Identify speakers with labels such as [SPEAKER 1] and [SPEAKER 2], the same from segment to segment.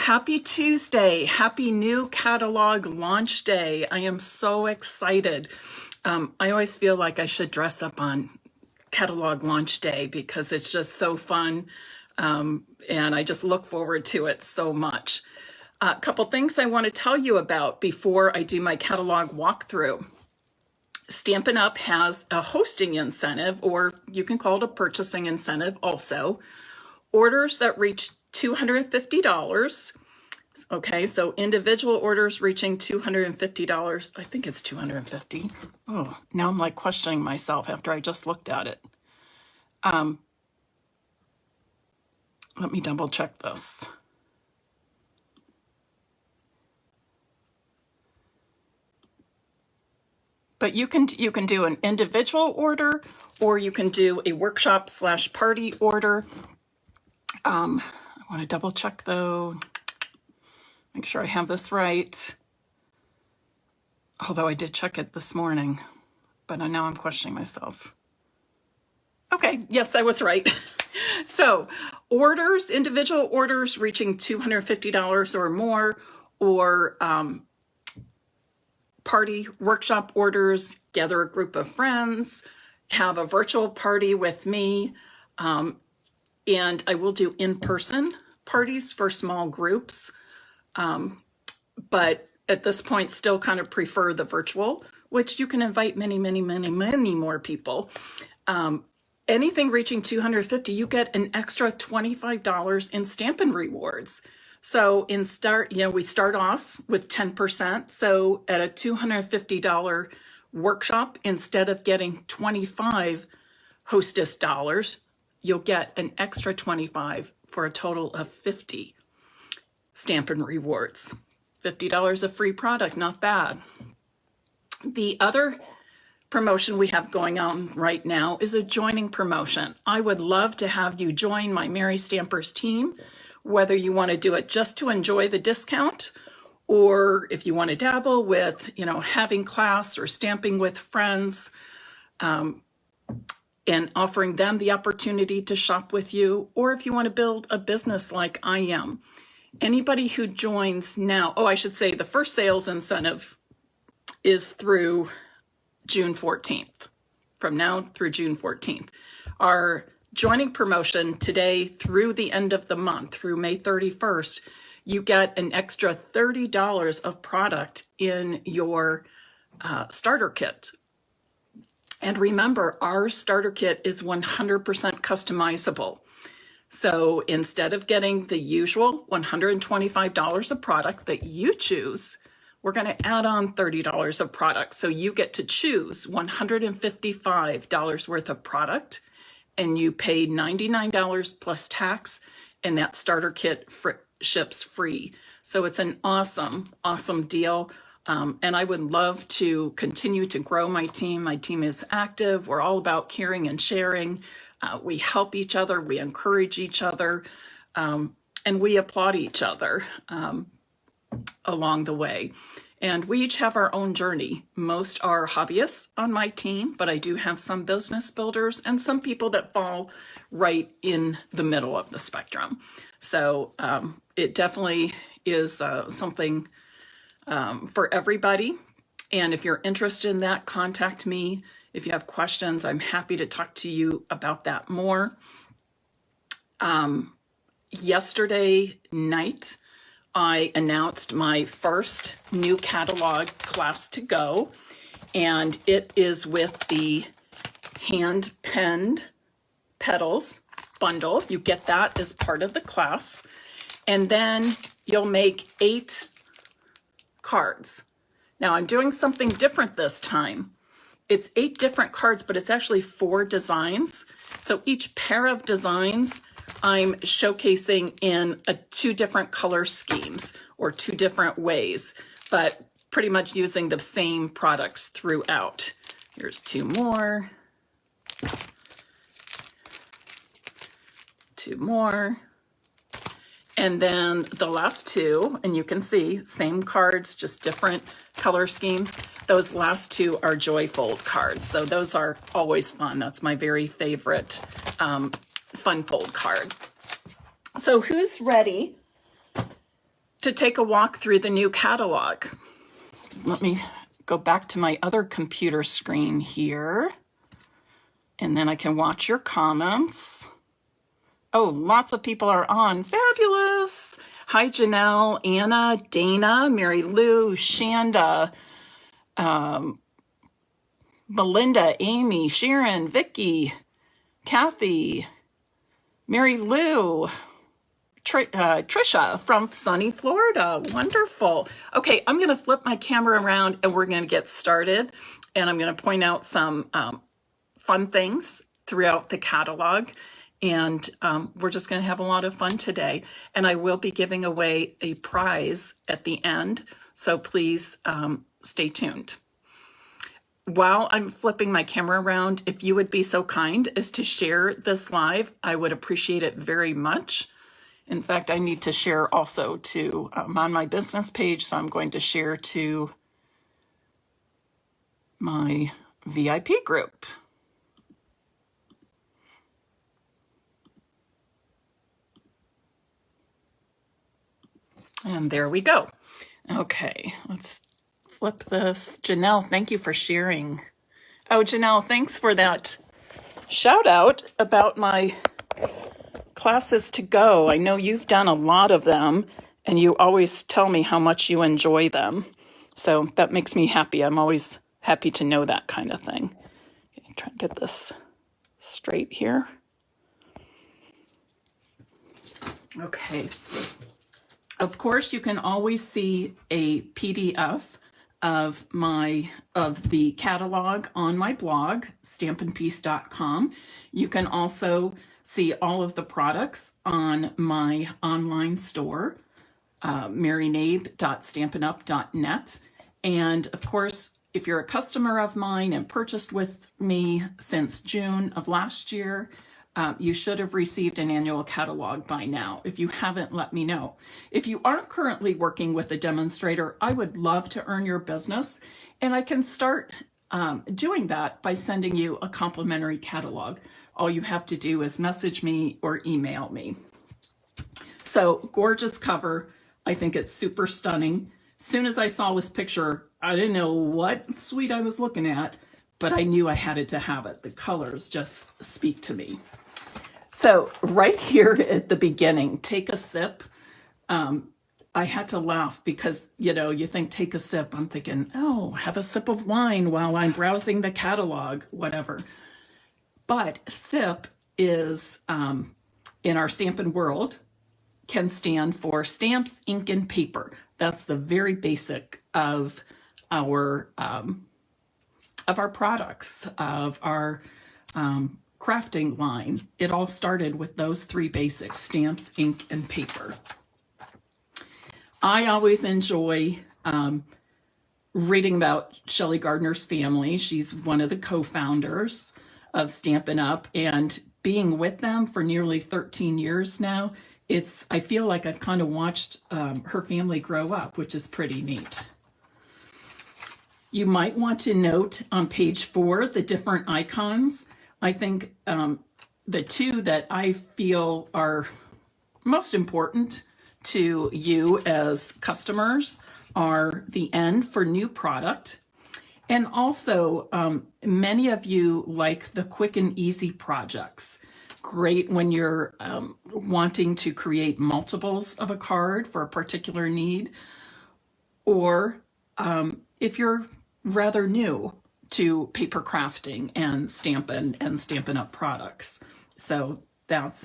[SPEAKER 1] Happy Tuesday. Happy new catalog launch day. I am so excited. I always feel like I should dress up on catalog launch day because it's just so fun. And I just look forward to it so much. A couple things I want to tell you about before I do my catalog walkthrough. Stampin' Up! Has a hosting incentive, or you can call it a purchasing incentive also. Orders that reach $250. Okay, so individual orders reaching $250. I think it's $250. Oh, now I'm like questioning myself after I just looked at it. Let me double check this. But you can do an individual order, or you can do a workshop/party order. I want to double check though, make sure I have this right. Although I did check it this morning, but now I'm questioning myself. Okay, yes, I was right. So orders, individual orders reaching $250 or more, or party workshop orders, gather a group of friends, have a virtual party with me, and I will do in-person parties for small groups, but at this point still kind of prefer the virtual, which you can invite many more people. Anything reaching $250, you get an extra $25 in Stampin' rewards. So we start off with 10%. So at a $250 workshop, instead of getting 25 hostess dollars, you'll get an extra 25 for a total of 50 Stampin' rewards. $50 of free product, not bad. The other promotion we have going on right now is a joining promotion. I would love to have you join my Merry Stampers team, whether you want to do it just to enjoy the discount, or if you want to dabble with, having class or stamping with friends, and offering them the opportunity to shop with you, or if you want to build a business like I am. Anybody who joins now, I should say the first sales incentive is through June 14th, from now through June 14th. Our joining promotion today through the end of the month, through May 31st, you get an extra $30 of product in your starter kit. And remember, our starter kit is 100% customizable. So instead of getting the usual $125 of product that you choose, we're going to add on $30 of product. So you get to choose $155 worth of product, and you pay $99 plus tax, and that starter kit ships free. So it's an awesome deal. And I would love to continue to grow my team. My team is active. We're all about caring and sharing. We help each other. We encourage each other. And we applaud each other along the way. And we each have our own journey. Most are hobbyists on my team, but I do have some business builders and some people that fall right in the middle of the spectrum. So it definitely is something for everybody. And if you're interested in that, contact me. If you have questions, I'm happy to talk to you about that more. Yesterday night, I announced my first new catalog class to go, and it is with the hand-penned petals bundle. You get that as part of the class, and then you'll make 8 cards. Now I'm doing something different this time. It's 8 different cards, but it's actually 4 designs. So each pair of designs I'm showcasing in 2 different color schemes or 2 different ways, but pretty much using the same products throughout. Here's 2 more. 2 more. And then the last 2, and you can see same cards, just different color schemes. Those last 2 are Joy Fold cards. So those are always fun. That's my very favorite fun fold card. So who's ready to take a walk through the new catalog. Let me go back to my other computer screen here, and then I can watch your comments. Oh, lots of people are on. Fabulous. Hi, Janelle, Anna, Dana, Mary Lou, Shanda, Melinda, Amy, Sharon, Vicky, Kathy, Mary Lou, Trisha from sunny Florida. Wonderful. Okay, I'm going to flip my camera around and we're going to get started. And I'm going to point out some fun things throughout the catalog. And we're just going to have a lot of fun today. And I will be giving away a prize at the end. So please stay tuned. While I'm flipping my camera around, if you would be so kind as to share this live, I would appreciate it very much. In fact, I need to share also to on my business page, so I'm going to share to my VIP group. And there we go. Okay, let's flip this. Janelle, thank you for sharing. Oh, Janelle, thanks for that shout out about my classes to go. I know you've done a lot of them and you always tell me how much you enjoy them. So that makes me happy. I'm always happy to know that kind of thing. Okay, try and get this straight here. Okay. Of course, you can always see a PDF of the catalog on my blog, stampinpeace.com. You can also see all of the products on my online store, maryknabe.stampinup.net. And of course, if you're a customer of mine and purchased with me since June of last year, you should have received an annual catalog by now. If you haven't, let me know. If you aren't currently working with a demonstrator, I would love to earn your business, and I can start doing that by sending you a complimentary catalog. All you have to do is message me or email me. So, gorgeous cover. I think it's super stunning. As soon as I saw this picture, I didn't know what suite I was looking at, but I knew I had to have it. The colors just speak to me. So right here at the beginning, take a sip. I had to laugh because, you think take a sip. I'm thinking, oh, have a sip of wine while I'm browsing the catalog, whatever. But sip is, in our Stampin' world, can stand for stamps, ink, and paper. That's the very basic of our products, of our crafting line. It all started with those three basics: stamps, ink, and paper. I always enjoy reading about Shelley Gardner's family. She's one of the co-founders of Stampin' Up, and being with them for nearly 13 years now, I feel like I've kind of watched her family grow up, which is pretty neat. You might want to note on page 4 the different icons. I think the two that I feel are most important to you as customers are the N for new product. And also, many of you like the quick and easy projects. Great when you're wanting to create multiples of a card for a particular need, or if you're rather new to paper crafting and Stampin' and Stampin' Up products. So that's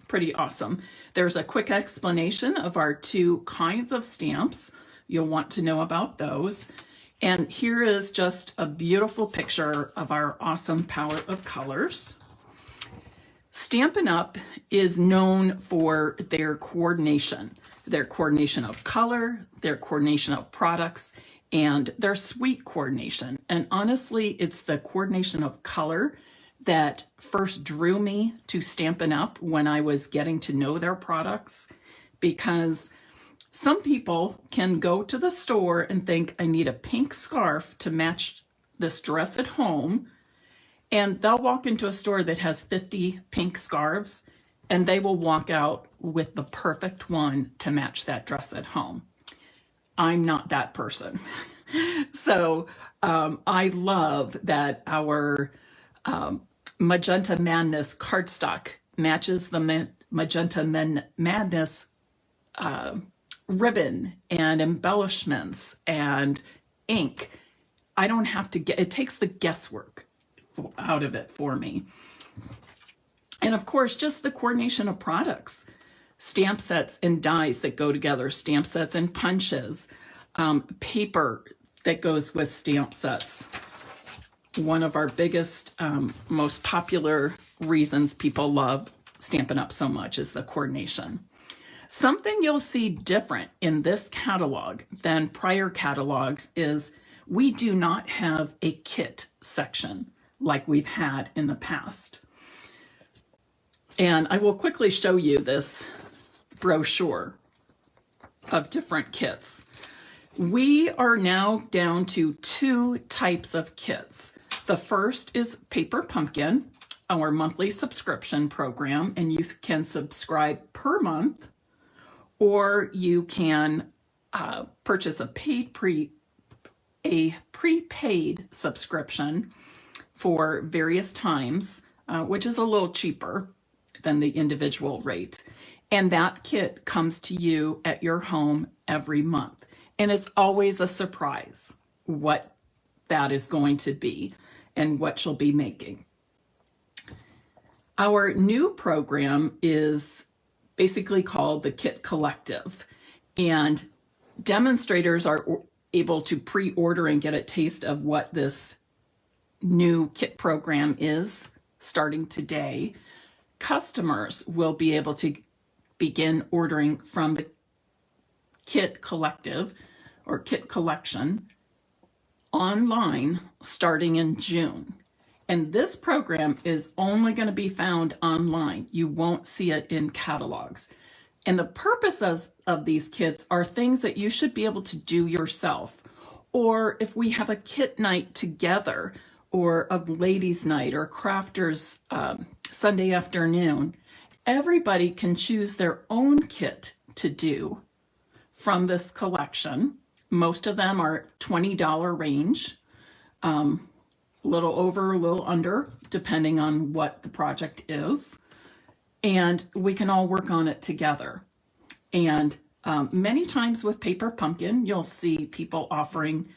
[SPEAKER 1] pretty awesome. There's a quick explanation of our 2 kinds of stamps. You'll want to know about those. And here is just a beautiful picture of our awesome palette of colors. Stampin' Up is known for their coordination of color, their coordination of products, and their suite coordination. And honestly, it's the coordination of color that first drew me to Stampin' Up when I was getting to know their products, because some people can go to the store and think, I need a pink scarf to match this dress at home, and they'll walk into a store that has 50 pink scarves, and they will walk out with the perfect one to match that dress at home. I'm not that person. So I love that our Magenta Madness cardstock matches the Magenta Madness ribbon and embellishments and ink. I don't have to it takes the guesswork out of it for me. And of course, just the coordination of products, stamp sets and dies that go together, stamp sets and punches, paper that goes with stamp sets. One of our biggest, most popular reasons people love Stampin' Up! So much is the coordination. Something you'll see different in this catalog than prior catalogs is we do not have a kit section like we've had in the past. And I will quickly show you this brochure of different kits. We are now down to 2 types of kits. The first is Paper Pumpkin, our monthly subscription program, and you can subscribe per month, or you can purchase a prepaid subscription for various times, which is a little cheaper than the individual rate. And that kit comes to you at your home every month. And it's always a surprise what that is going to be and what you'll be making. Our new program is basically called the Kit Collective. And demonstrators are able to pre-order and get a taste of what this new kit program is starting today. Customers will be able to begin ordering from the Kit Collective or Kit Collection online starting in June. And this program is only going to be found online. You won't see it in catalogs. And the purposes of these kits are things that you should be able to do yourself. Or if we have a kit night together, or a ladies' night, or crafters Sunday afternoon, everybody can choose their own kit to do from this collection. Most of them are $20 range, a little over, a little under, depending on what the project is. And we can all work on it together. And many times with Paper Pumpkin, you'll see people offering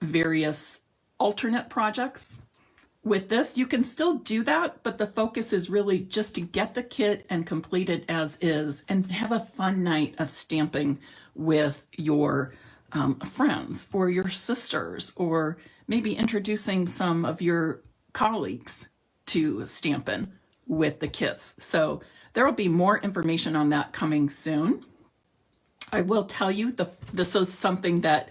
[SPEAKER 1] various alternate projects. With this, you can still do that, but the focus is really just to get the kit and complete it as is and have a fun night of stamping with your friends or your sisters, or maybe introducing some of your colleagues to Stampin' with the kits. So there will be more information on that coming soon. I will tell you, this is something that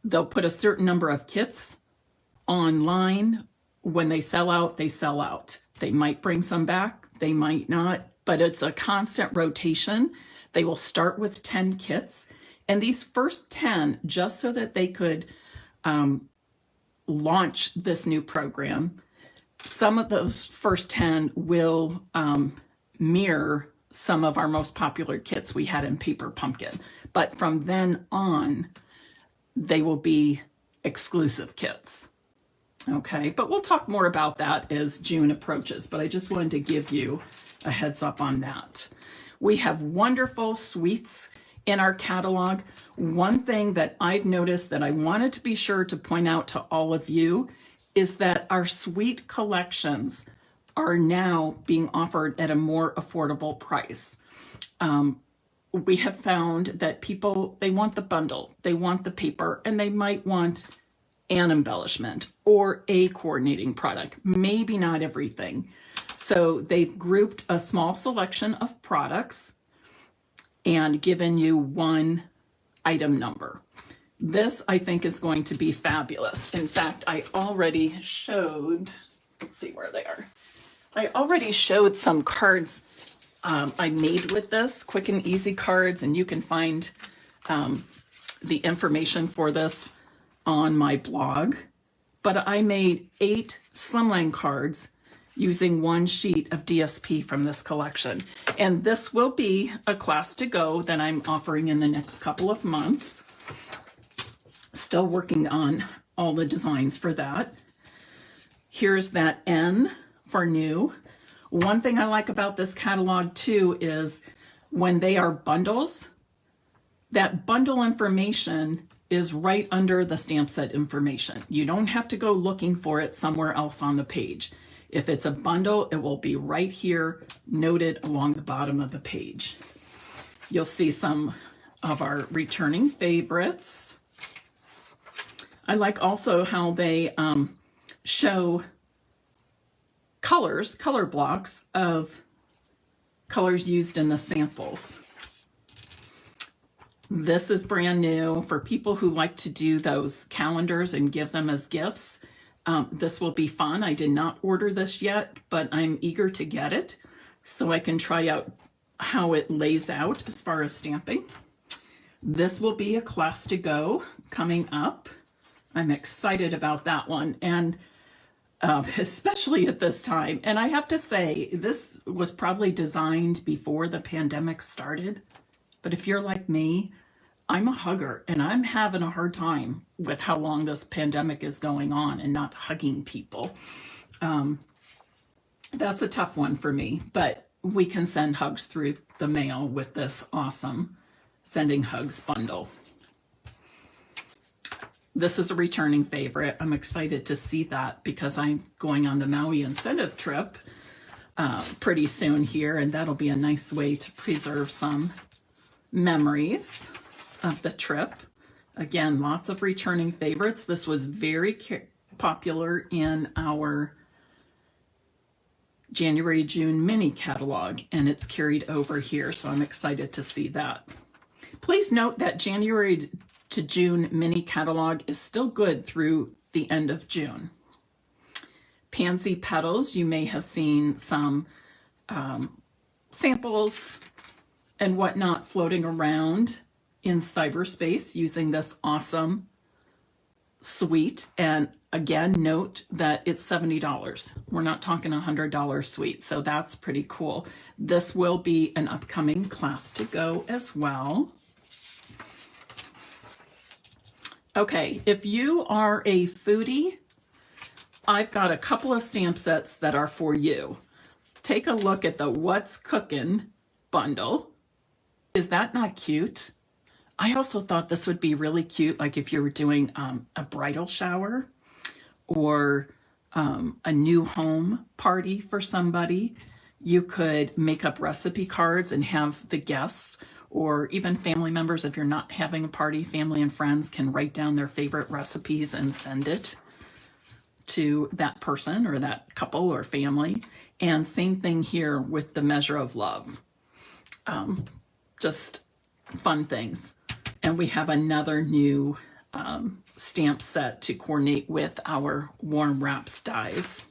[SPEAKER 1] they'll put a certain number of kits online. When they sell out, they sell out. They might bring some back, they might not, but it's a constant rotation. They will start with 10 kits, and these first 10, just so that they could launch this new program, some of those first 10 will mirror some of our most popular kits we had in Paper Pumpkin. But from then on, they will be exclusive kits. Okay, but we'll talk more about that as June approaches, but I just wanted to give you a heads up on that. We have wonderful suites in our catalog. One thing that I've noticed that I wanted to be sure to point out to all of you is that our suite collections are now being offered at a more affordable price. We have found that people, they want the bundle, they want the paper, and they might want an embellishment or a coordinating product, maybe not everything. So they've grouped a small selection of products and given you one item number. This, I think, is going to be fabulous. In fact, I already showed, let's see where they are. I already showed some cards I made with this, quick and easy cards, and you can find the information for this on my blog. But I made 8 slimline cards using one sheet of DSP from this collection. And this will be a class to go that I'm offering in the next couple of months. Still working on all the designs for that. Here's that N for new. One thing I like about this catalog too is when they are bundles, that bundle information is right under the stamp set information. You don't have to go looking for it somewhere else on the page. If it's a bundle, it will be right here, noted along the bottom of the page. You'll see some of our returning favorites. I like also how they show color blocks of colors used in the samples. This is brand new for people who like to do those calendars and give them as gifts. This will be fun. I did not order this yet, but I'm eager to get it so I can try out how it lays out as far as stamping. This will be a class to go coming up. I'm excited about that one, and especially at this time. And I have to say, this was probably designed before the pandemic started, but if you're like me, I'm a hugger, and I'm having a hard time with how long this pandemic is going on and not hugging people. That's a tough one for me, but we can send hugs through the mail with this awesome Sending Hugs bundle. This is a returning favorite. I'm excited to see that because I'm going on the Maui incentive trip pretty soon here, and that'll be a nice way to preserve some memories of the trip. Again, lots of returning favorites. This was very popular in our January-June mini catalog, and it's carried over here, so I'm excited to see that. Please note that January to June mini catalog is still good through the end of June. Pansy Petals, you may have seen some samples and whatnot floating around in cyberspace using this awesome suite. And again, note that it's $70. We're not talking $100 suite, so that's pretty cool. This will be an upcoming class to go as well. Okay, if you are a foodie, I've got a couple of stamp sets that are for you. Take a look at the What's Cookin' bundle. Is that not cute? I also thought this would be really cute, like if you were doing a bridal shower or a new home party for somebody. You could make up recipe cards and have the guests or even family members, if you're not having a party, family and friends can write down their favorite recipes and send it to that person or that couple or family. And same thing here with the Measure of Love. Just fun things. And we have another new stamp set to coordinate with our warm wraps dies.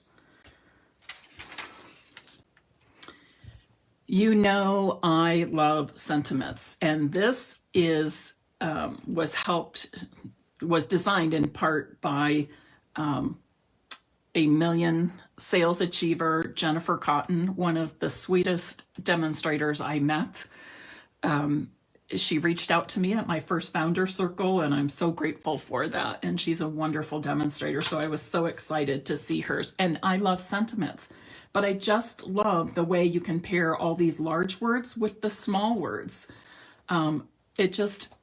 [SPEAKER 1] You know I love sentiments, and this is was designed in part by a million sales achiever, Jennifer Cotton, one of the sweetest demonstrators I met. She reached out to me at my first founder circle, and I'm so grateful for that. And she's a wonderful demonstrator, so I was so excited to see hers. And I love sentiments, but I just love the way you can pair all these large words with the small words. It just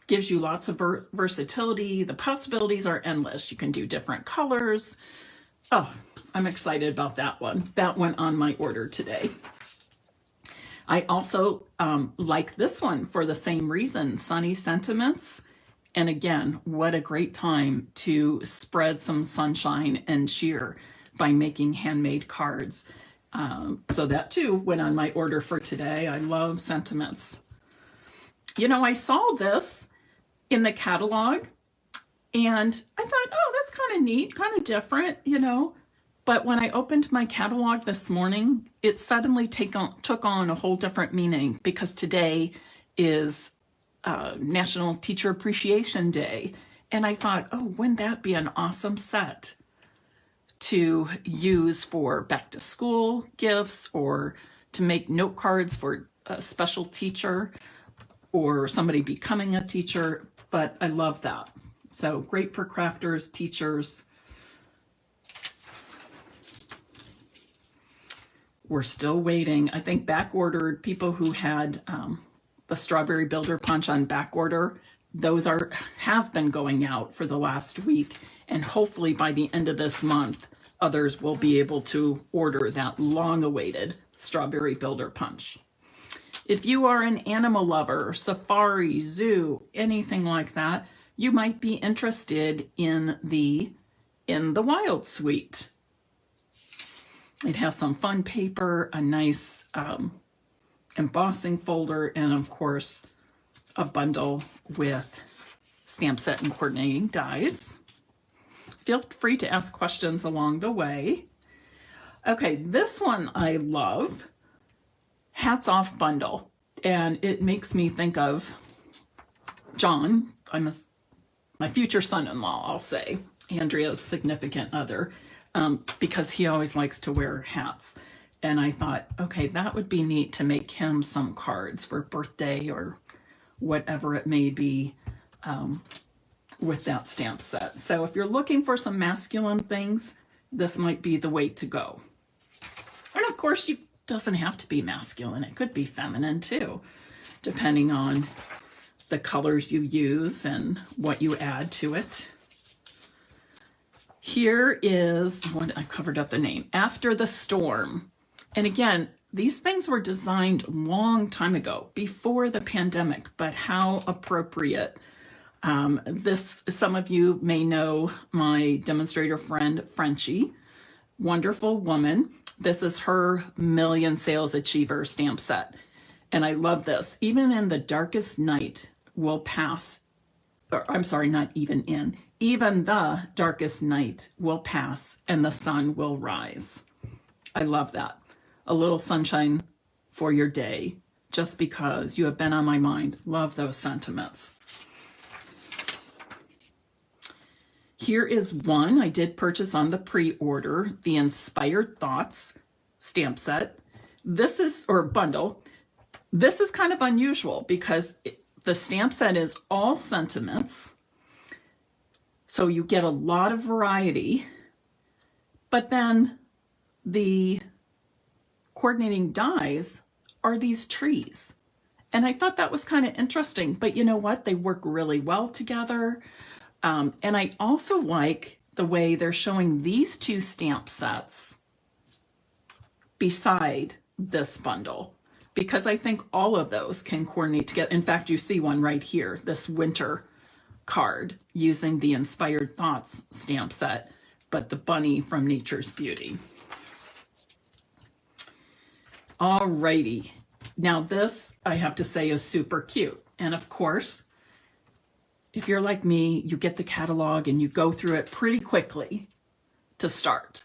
[SPEAKER 1] gives you lots of versatility. The possibilities are endless. You can do different colors. Oh, I'm excited about that one. That went on my order today. I also like this one for the same reason, Sunny Sentiments. And again, what a great time to spread some sunshine and cheer by making handmade cards. So that too went on my order for today. I love sentiments. You know, I saw this in the catalog and I thought, oh, that's kind of neat, kind of different, you know. But when I opened my catalog this morning, it suddenly took on a whole different meaning because today is National Teacher Appreciation Day. And I thought, oh, wouldn't that be an awesome set to use for back to school gifts or to make note cards for a special teacher or somebody becoming a teacher, but I love that. So great for crafters, teachers. We're still waiting. I think back ordered people who had the Strawberry Builder Punch on back order. Those have been going out for the last week, and hopefully by the end of this month, others will be able to order that long-awaited Strawberry Builder Punch. If you are an animal lover, safari, zoo, anything like that, you might be interested in the Wild Suite. It has some fun paper, a nice embossing folder, and of course, a bundle with stamp set and coordinating dies. Feel free to ask questions along the way. Okay, this one I love, Hats Off Bundle. And it makes me think of John, my future son-in-law, I'll say, Andrea's significant other, because he always likes to wear hats. And I thought, okay, that would be neat to make him some cards for birthday or whatever it may be with that stamp set. So if you're looking for some masculine things, this might be the way to go. And of course, it doesn't have to be masculine. It could be feminine too, depending on the colors you use and what you add to it. Here is what I covered up the name, After the Storm. And again, these things were designed a long time ago, before the pandemic, but how appropriate. Some of you may know my demonstrator friend, Frenchie, wonderful woman. This is her Million Sales Achiever stamp set. And I love this. Even in the darkest night will pass, or I'm sorry, not even in, even the darkest night will pass and the sun will rise. I love that. A little sunshine for your day, just because you have been on my mind. Love those sentiments. Here is one I did purchase on the pre-order, the Inspired Thoughts stamp set. This is, or bundle. This is kind of unusual because the stamp set is all sentiments. So you get a lot of variety, but then the coordinating dies are these trees. And I thought that was kind of interesting, but you know what? They work really well together. And I also like the way they're showing these two stamp sets beside this bundle, because I think all of those can coordinate together. In fact, you see one right here, this winter card using the Inspired Thoughts stamp set, but the bunny from Nature's Beauty. Alrighty, now this I have to say is super cute. And of course, if you're like me, you get the catalog and you go through it pretty quickly to start.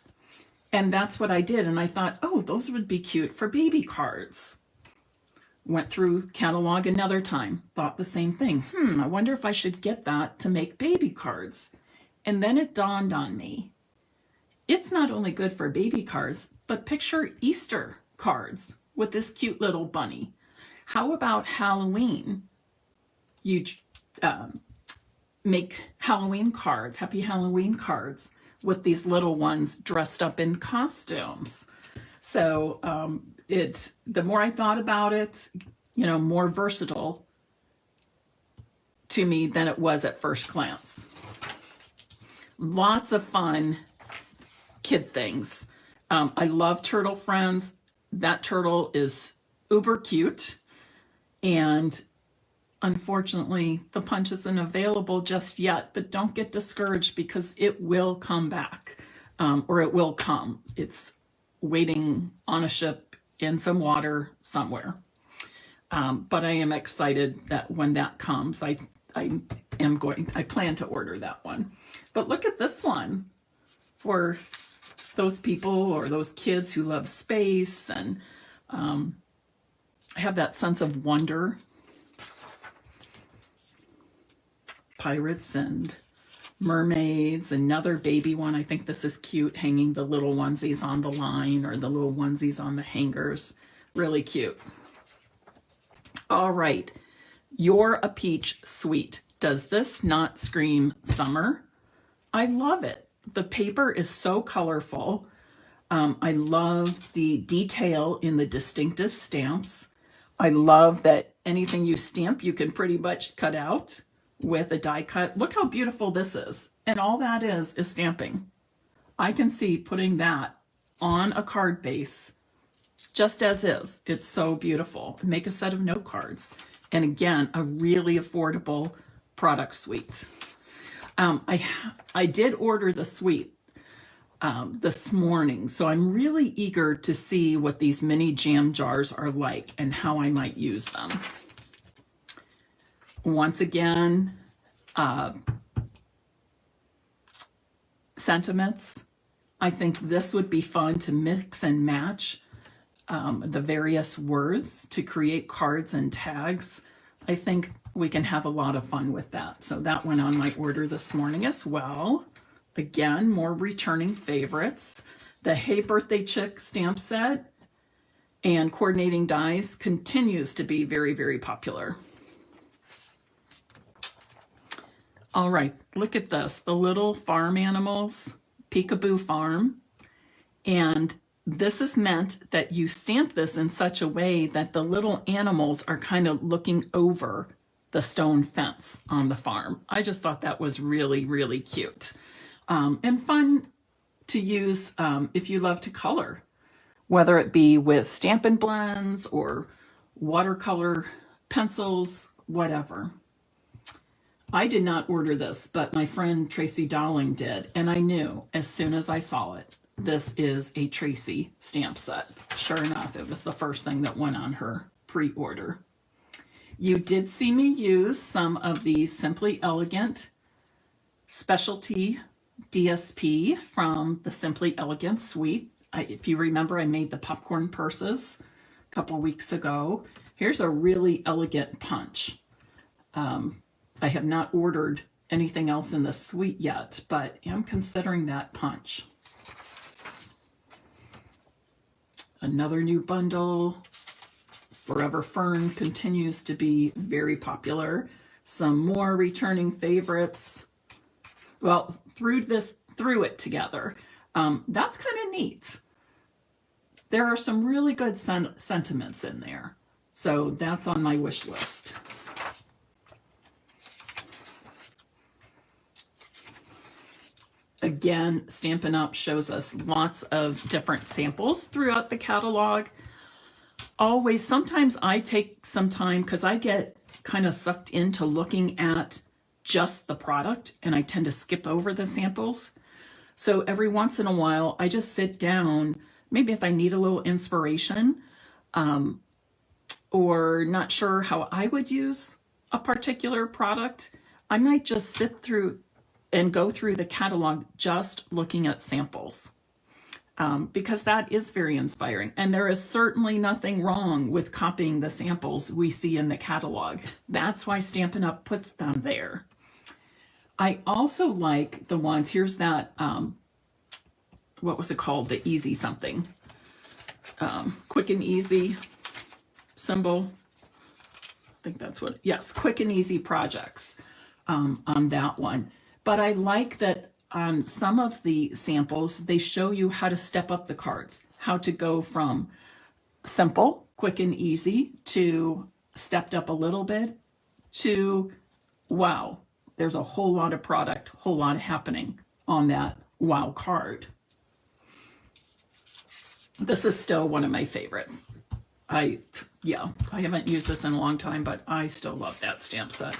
[SPEAKER 1] And that's what I did. And I thought, oh, those would be cute for baby cards. Went through catalog another time, thought the same thing. I wonder if I should get that to make baby cards. And then it dawned on me, it's not only good for baby cards, but picture Easter cards with this cute little bunny. How about Halloween? You make Halloween cards, happy Halloween cards with these little ones dressed up in costumes. So the more I thought about it, more versatile to me than it was at first glance. Lots of fun kid things. I love Turtle Friends. That turtle is uber cute. And unfortunately, the punch isn't available just yet, but don't get discouraged because it will come back, or it will come. It's waiting on a ship in some water somewhere. But I am excited that when that comes, I plan to order that one. But look at this one for those people or those kids who love space and have that sense of wonder. Pirates and mermaids, another baby one. I think this is cute, hanging the little onesies on the line or the little onesies on the hangers. Really cute. All right, You're a Peach Sweet. Does this not scream summer? I love it. The paper is so colorful. I love the detail in the distinctive stamps. I love that anything you stamp, you can pretty much cut out with a die cut. Look how beautiful this is. And all that is stamping. I can see putting that on a card base just as is. It's so beautiful. Make a set of note cards. And again, a really affordable product suite. I did order the suite this morning, so I'm really eager to see what these mini jam jars are like and how I might use them. Once again, sentiments. I think this would be fun to mix and match the various words to create cards and tags. I think we can have a lot of fun with that. So that went on my order this morning as well. Again, more returning favorites. The Hey Birthday Chick stamp set and coordinating dies continues to be very, very popular. All right, look at this. The little farm animals, Peekaboo Farm. And this is meant that you stamp this in such a way that the little animals are kind of looking over the stone fence on the farm. I just thought that was really, really cute. And fun to use if you love to color, whether it be with Stampin' blends or watercolor pencils, whatever. I did not order this, but my friend Tracy Dolling did, and I knew as soon as I saw it, this is a Tracy stamp set. Sure enough, it was the first thing that went on her pre-order. You did see me use some of the Simply Elegant specialty DSP from the Simply Elegant suite. If you remember, I made the popcorn purses a couple weeks ago. Here's a really elegant punch. I have not ordered anything else in the suite yet, but I'm considering that punch. Another new bundle. Forever Fern continues to be very popular. Some more returning favorites. Well, threw it together. That's kind of neat. There are some really good sentiments in there. So that's on my wish list. Again, Stampin' Up! Shows us lots of different samples throughout the catalog. Always, sometimes I take some time because I get kind of sucked into looking at just the product and I tend to skip over the samples. So every once in a while, I just sit down, maybe if I need a little inspiration or not sure how I would use a particular product, I might just sit through and go through the catalog just looking at samples because that is very inspiring. And there is certainly nothing wrong with copying the samples we see in the catalog. That's why Stampin' Up! Puts them there. I also like the ones, here's that, what was it called? The easy something. Quick and easy symbol. I think that's what, yes, quick and easy projects on that one. But I like that on some of the samples, they show you how to step up the cards, how to go from simple, quick and easy to stepped up a little bit to, wow, there's a whole lot of product, whole lot happening on that wow card. This is still one of my favorites. I haven't used this in a long time, but I still love that stamp set.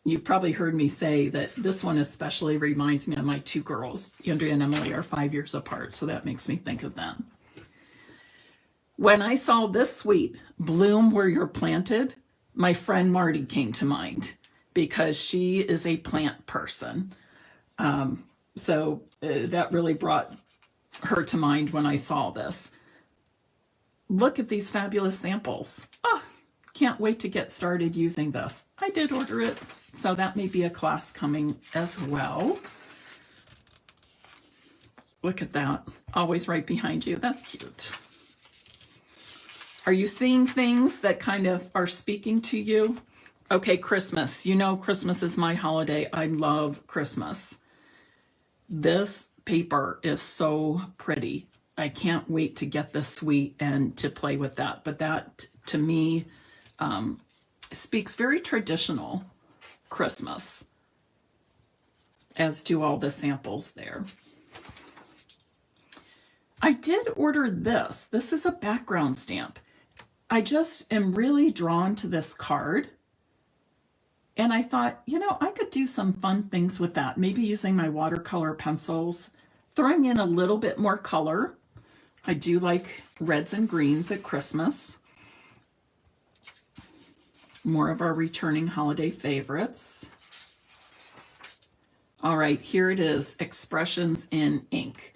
[SPEAKER 1] You've probably heard me say that this one especially reminds me of my two girls. Andrea and Emily are 5 years apart, so that makes me think of them. When I saw this suite, Bloom Where You're Planted, my friend Marty came to mind because she is a plant person. So that really brought her to mind when I saw this. Look at these fabulous samples. Oh, Can't wait to get started using this. I did order it, so that may be a class coming as well. Look at that, always right behind you. That's cute. Are you seeing things that kind of are speaking to you? Okay, Christmas. You know Christmas is my holiday. I love Christmas. This paper is so pretty. I can't wait to get this suite and to play with that. But that, to me, speaks very traditional Christmas, as do all the samples there. I did order this. This is a background stamp. I just am really drawn to this card. And I thought, you know, I could do some fun things with that. Maybe using my watercolor pencils, throwing in a little bit more color. I do like reds and greens at Christmas. More of our returning holiday favorites. All right, here it is, Expressions in Ink.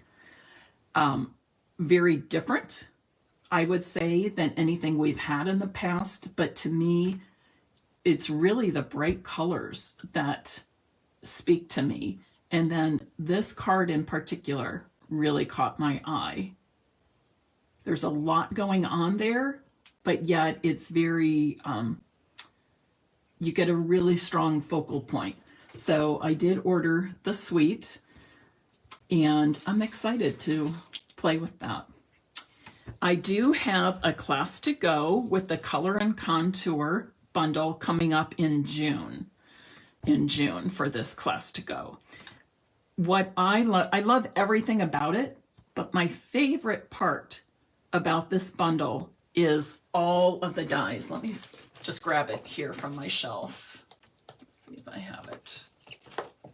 [SPEAKER 1] Very different, I would say, than anything we've had in the past, but to me, it's really the bright colors that speak to me. And then this card in particular really caught my eye. There's a lot going on there, but yet it's very, you get a really strong focal point. So I did order the suite, and I'm excited to play with that. I do have a class to go with the Color and Contour bundle coming up in June for this class to go. What I love everything about it, but my favorite part about this bundle is all of the dies. Let me just grab it here from my shelf. Let's see if I have it.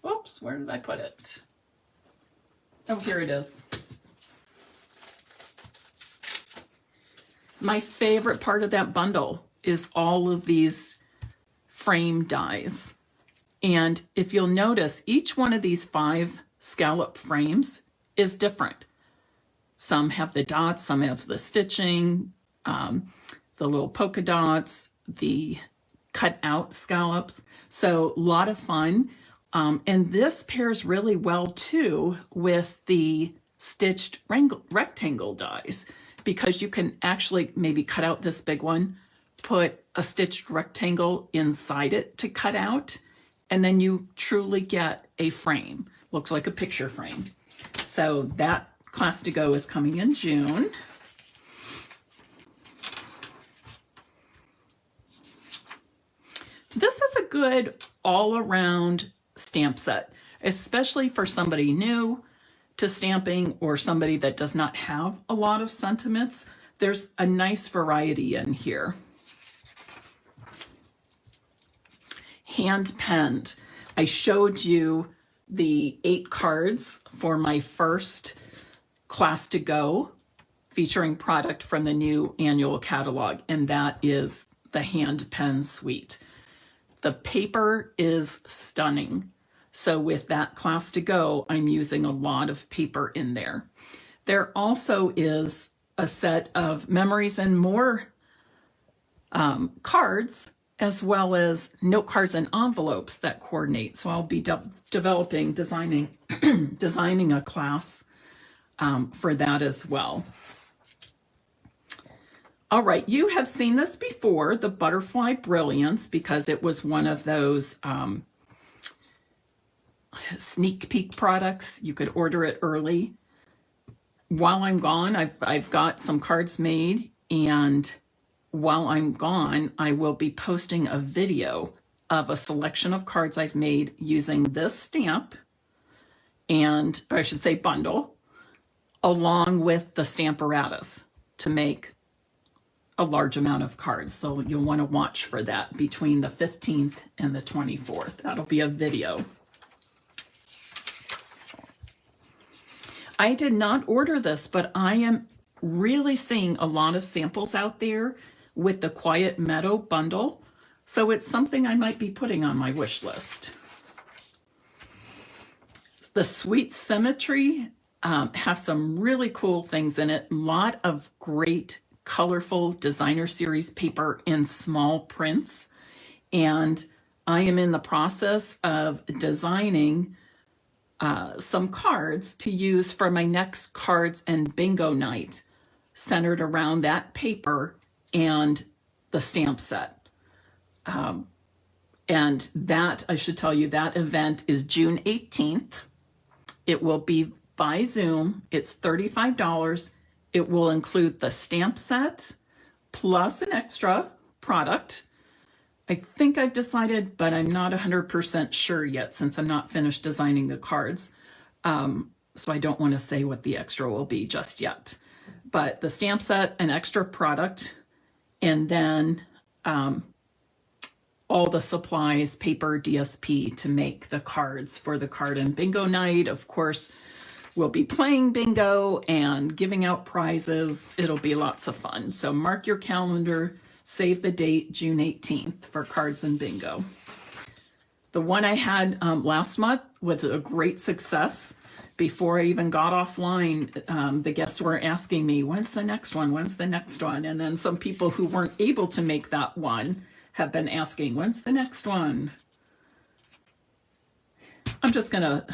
[SPEAKER 1] Oops, where did I put it? Oh, here it is. My favorite part of that bundle is all of these frame dies. And if you'll notice, each one of these 5 scallop frames is different. Some have the dots, some have the stitching, the little polka dots, the cut out scallops. So a lot of fun. And this pairs really well too with the stitched rectangle dies, because you can actually maybe cut out this big one, put a stitched rectangle inside it to cut out, and then you truly get a frame. Looks like a picture frame. So that class to go is coming in June. This is a good all-around stamp set, especially for somebody new to stamping or somebody that does not have a lot of sentiments. There's a nice variety in here. Hand penned. I showed you the 8 cards for my first class to go featuring product from the new annual catalog, and that is the hand pen suite. The paper is stunning. So with that class to go, I'm using a lot of paper in there. There also is a set of memories and more cards, as well as note cards and envelopes that coordinate. So I'll be designing a class for that as well. All right, you have seen this before, the Butterfly Brilliance, because it was one of those sneak peek products. You could order it early. While I'm gone, I've got some cards made, and while I'm gone, I will be posting a video of a selection of cards I've made using this stamp, and, or I should say bundle, along with the Stamparatus to make a large amount of cards. So you'll want to watch for that between the 15th and the 24th. That'll be a video. I did not order this, but I am really seeing a lot of samples out there with the Quiet Meadow bundle. So it's something I might be putting on my wish list. The Sweet Symmetry has some really cool things in it. A lot of great colorful designer series paper in small prints. And I am in the process of designing some cards to use for my next cards and bingo night, centered around that paper and the stamp set. And that, I should tell you, that event is June 18th. It will be by Zoom. It's $35. It will include the stamp set plus an extra product. I think I've decided, but I'm not 100% sure yet since I'm not finished designing the cards. So I don't want to say what the extra will be just yet. But the stamp set, an extra product, and then all the supplies, paper, DSP to make the cards for the card and bingo night. Of course, we'll be playing bingo and giving out prizes. It'll be lots of fun. So mark your calendar, save the date, June 18th for cards and bingo. The one I had last month was a great success. Before I even got offline, the guests were asking me, when's the next one? When's the next one? And then some people who weren't able to make that one have been asking, when's the next one? I'm just going to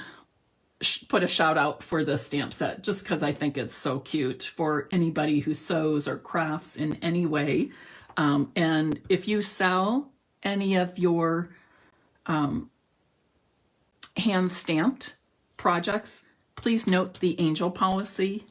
[SPEAKER 1] put a shout out for the stamp set just because I think it's so cute for anybody who sews or crafts in any way. And if you sell any of your hand stamped projects, please note the angel policy.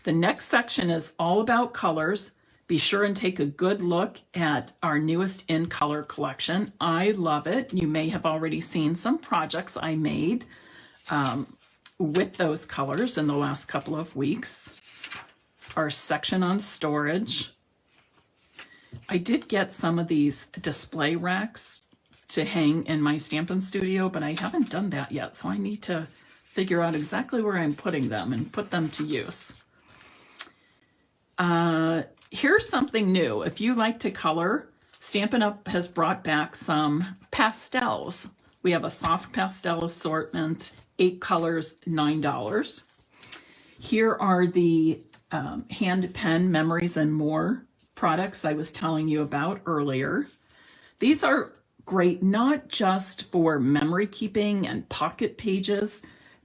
[SPEAKER 1] The next section is all about colors. Be sure and take a good look at our newest in color collection. I love it. You may have already seen some projects I made with those colors in the last couple of weeks. Our section on storage. I did get some of these display racks to hang in my Stampin' studio, but I haven't done that yet. So I need to figure out exactly where I'm putting them and put them to use. Here's something new. If you like to color, Stampin' Up! Has brought back some pastels. We have a soft pastel assortment, 8 colors, $9. Here are the hand pen memories and more products I was telling you about earlier. These are great not just for memory keeping and pocket pages,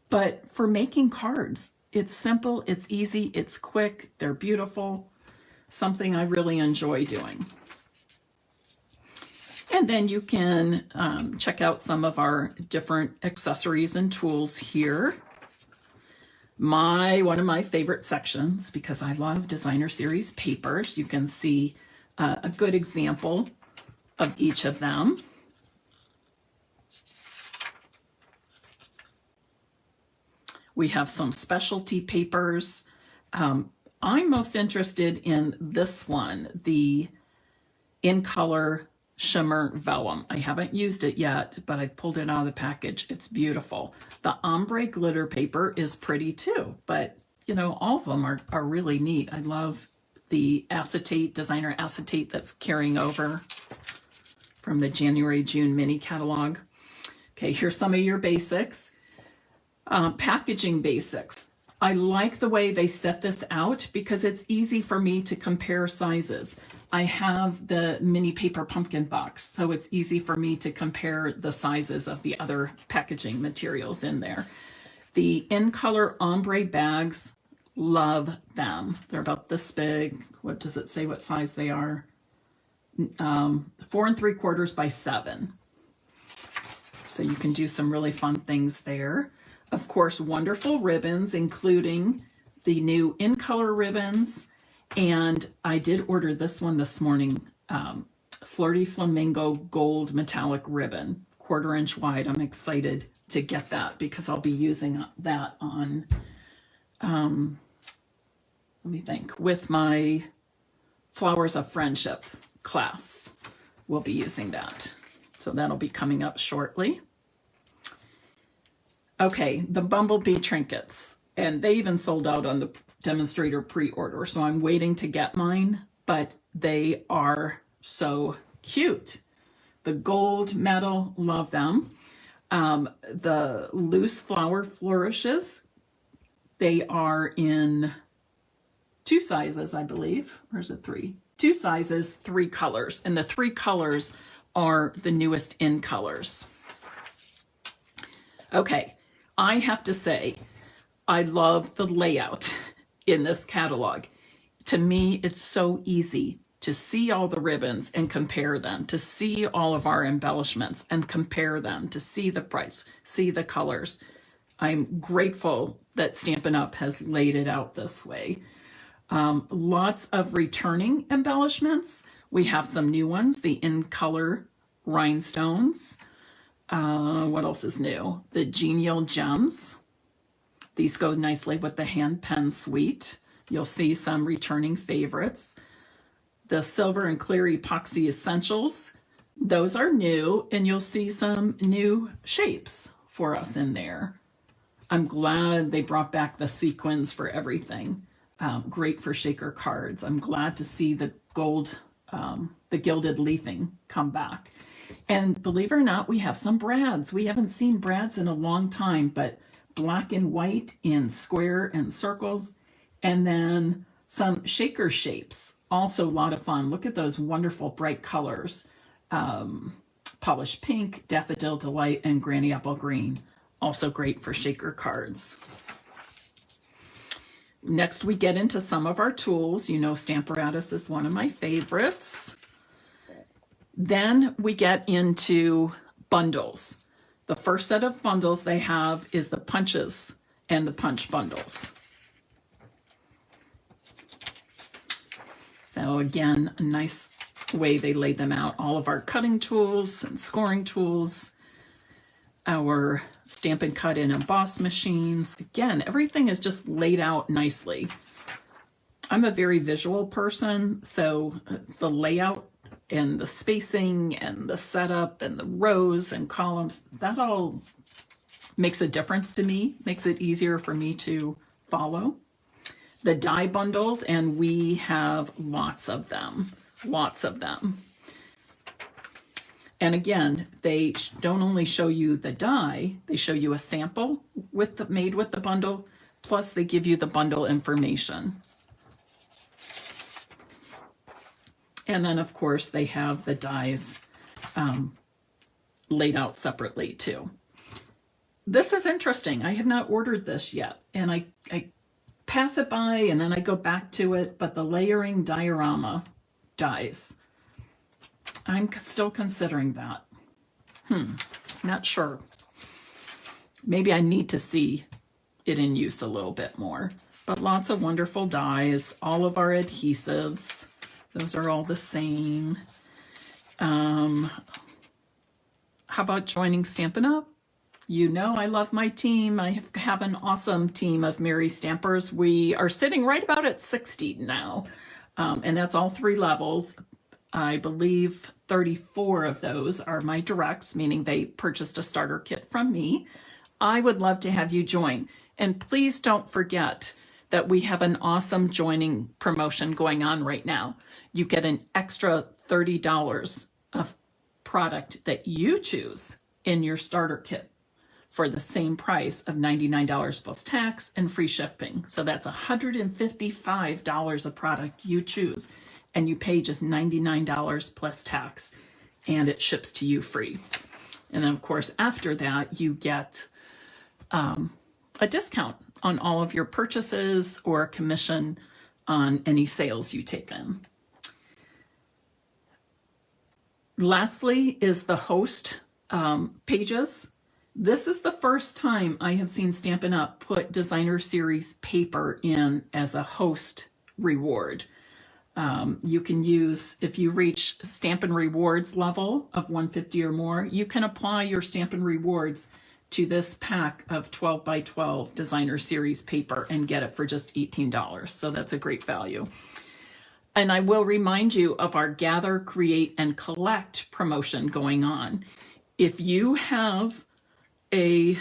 [SPEAKER 1] but for making cards. It's simple, it's easy, it's quick, they're beautiful. Something I really enjoy doing. And then you can check out some of our different accessories and tools here. One of my favorite sections, because I love designer series papers. You can see a good example of each of them. We have some specialty papers. I'm most interested in this one, the In Color Shimmer Vellum. I haven't used it yet, but I've pulled it out of the package. It's beautiful. The ombre glitter paper is pretty too, but you know, all of them are really neat. I love the acetate, designer acetate that's carrying over from the January-June mini catalog. Okay, here's some of your basics. Packaging basics. I like the way they set this out because it's easy for me to compare sizes. I have the mini paper pumpkin box, so it's easy for me to compare the sizes of the other packaging materials in there. The In Color ombre bags, love them. They're about this big. What does it say what size they are? 4 3/4 by 7. So you can do some really fun things there. Of course, wonderful ribbons, including the new In Color ribbons. And I did order this one this morning, Flirty Flamingo Gold Metallic Ribbon, 1/4 inch wide. I'm excited to get that because I'll be using that on, let me think, with my Flowers of Friendship class. We'll be using that. So that'll be coming up shortly. Okay, the Bumblebee trinkets, and they even sold out on the demonstrator pre-order, so I'm waiting to get mine, but they are so cute. The gold metal, love them. The loose flower flourishes, They are in 2 sizes, I believe. Or is it 3? 2 sizes, 3 colors. And the 3 colors are the newest in colors. Okay, I have to say, I love the layout in this catalog. To me, it's so easy to see all the ribbons and compare them, to see all of our embellishments and compare them, to see the price, see the colors. I'm grateful that Stampin' Up! Has laid it out this way. Lots of returning embellishments. We have some new ones, the in color rhinestones. What else is new? The genial gems. These go nicely with the hand pen suite. You'll see some returning favorites. The silver and clear epoxy essentials. Those are new, and you'll see some new shapes for us in there. I'm glad they brought back the sequins for everything. Great for shaker cards. I'm glad to see the gold, the gilded leafing come back. And believe it or not, we have some brads. We haven't seen brads in a long time, but black and white in square and circles. And then some shaker shapes. Also a lot of fun. Look at those wonderful bright colors. Polished pink, daffodil delight, and granny apple green. Also great for shaker cards. Next, we get into some of our tools. You know, Stamparatus is one of my favorites. Then we get into bundles. The first set of bundles they have is the punches and the punch bundles. So again, a nice way they laid them out. All of our cutting tools and scoring tools, our Stampin' Cut and emboss machines. Again, everything is just laid out nicely. I'm a very visual person, so the layout and the spacing and the setup and the rows and columns, that all makes a difference to me, makes it easier for me to follow. The die bundles, and we have lots of them, lots of them. And again, they don't only show you the die, they show you a sample made with the bundle, plus they give you the bundle information. And then, of course, they have the dies laid out separately, too. This is interesting. I have not ordered this yet, and I pass it by, and then I go back to it, but the layering diorama dies. I'm still considering that. Not sure. Maybe I need to see it in use a little bit more. But lots of wonderful dies, all of our adhesives. Those are all the same. How about joining Stampin' Up? You know I love my team. I have an awesome team of Merry Stampers. We are sitting right about at 60 now, and that's all 3 levels. I believe 34 of those are my directs, meaning they purchased a starter kit from me. I would love to have you join. And please don't forget that we have an awesome joining promotion going on right now. You get an extra $30 of product that you choose in your starter kit for the same price of $99 plus tax and free shipping. So that's $155 of product you choose, and you pay just $99 plus tax, and it ships to you free. And then, of course, after that, you get a discount on all of your purchases or a commission on any sales you take in. Lastly is the host pages. This is the first time I have seen Stampin' Up! Put Designer Series paper in as a host reward. You can use, if you reach Stampin' Rewards level of 150 or more, you can apply your Stampin' Rewards to this pack of 12 by 12 Designer Series paper and get it for just $18. So that's a great value. And I will remind you of our Gather, Create, and Collect promotion going on. If you have a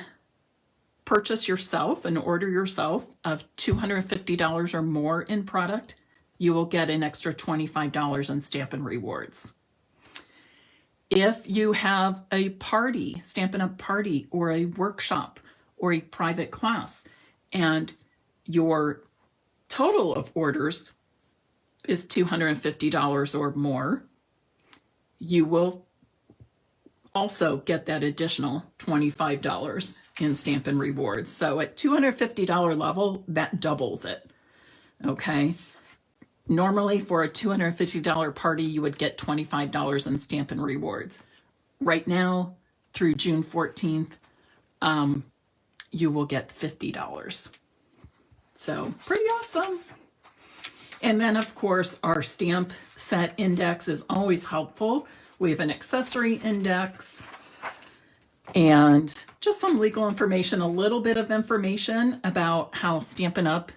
[SPEAKER 1] purchase yourself, an order yourself of $250 or more in product, you will get an extra $25 in Stampin' Rewards. If you have a party, Stampin' Up! Party, or a workshop, or a private class, and your total of orders is $250 or more, you will also get that additional $25 in Stampin' Rewards. So at $250 level, that doubles it, okay? Normally for a $250 party, you would get $25 in Stampin' Rewards. Right now, through June 14th, you will get $50. So pretty awesome. And then of course, our stamp set index is always helpful. We have an accessory index and just some legal information, a little bit of information about how Stampin' Up!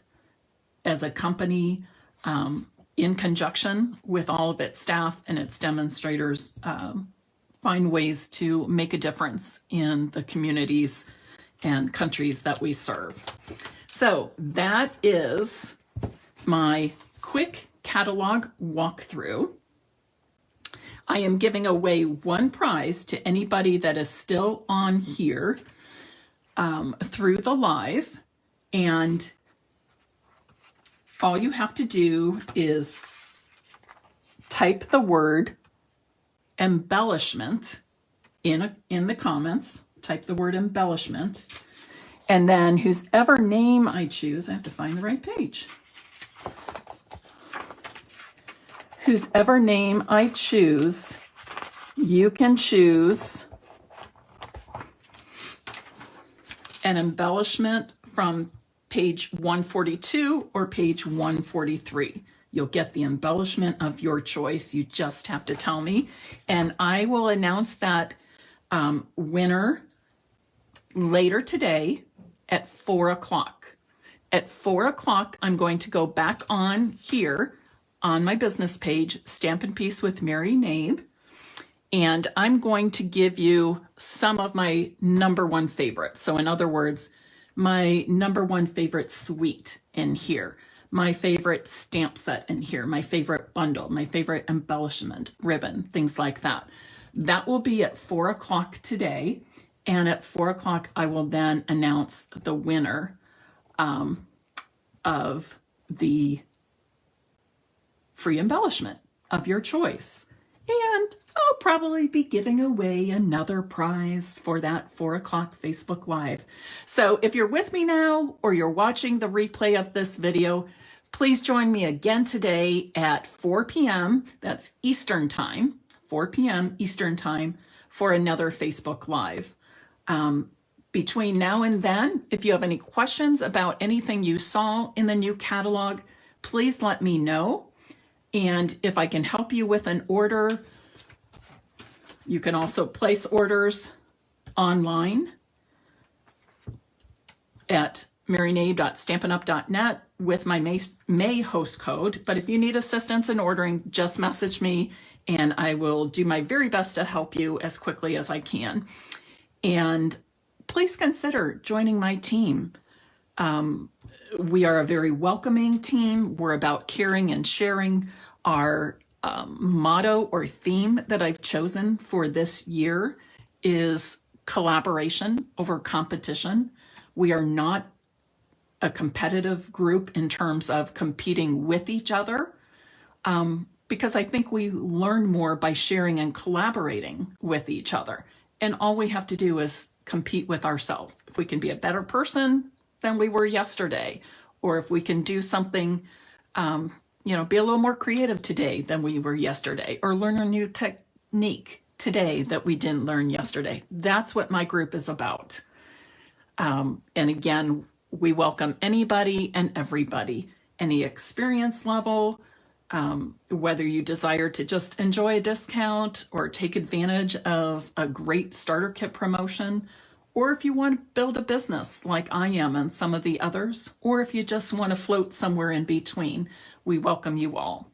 [SPEAKER 1] As a company, in conjunction with all of its staff and its demonstrators, find ways to make a difference in the communities and countries that we serve. So that is my quick catalog walkthrough. I am giving away one prize to anybody that is still on here through the live, and all you have to do is type the word embellishment in the comments. Type the word embellishment, and then whoever name I choose, I have to find the right page. Whoever name I choose, you can choose an embellishment from page 142 or page 143. You'll get the embellishment of your choice. You just have to tell me, and I will announce that winner later today at 4 o'clock. At 4 o'clock, I'm going to go back on here on my business page, Stampin' Piece with Mary Knabe, and I'm going to give you some of my #1 favorites. So in other words, my #1 favorite suite in here, my favorite stamp set in here, my favorite bundle, my favorite embellishment, ribbon, things like that. That will be at 4 o'clock today. And at 4 o'clock, I will then announce the winner of the free embellishment of your choice. And I'll probably be giving away another prize for that 4 o'clock Facebook Live. So if you're with me now or you're watching the replay of this video, please join me again today at 4 p.m. That's Eastern Time, 4 p.m. Eastern Time for another Facebook Live. Between now and then, if you have any questions about anything you saw in the new catalog, please let me know. And if I can help you with an order, you can also place orders online at maryknabe.stampinup.net with my May host code. But if you need assistance in ordering, just message me and I will do my very best to help you as quickly as I can. And please consider joining my team. We are a very welcoming team. We're about caring and sharing. Our motto or theme that I've chosen for this year is collaboration over competition. We are not a competitive group in terms of competing with each other, because I think we learn more by sharing and collaborating with each other. And all we have to do is compete with ourselves. If we can be a better person than we were yesterday, or if we can do something, be a little more creative today than we were yesterday, or learn a new technique today that we didn't learn yesterday. That's what my group is about. And again, we welcome anybody and everybody, any experience level, whether you desire to just enjoy a discount or take advantage of a great starter kit promotion, or if you want to build a business like I am and some of the others, or if you just want to float somewhere in between, we welcome you all.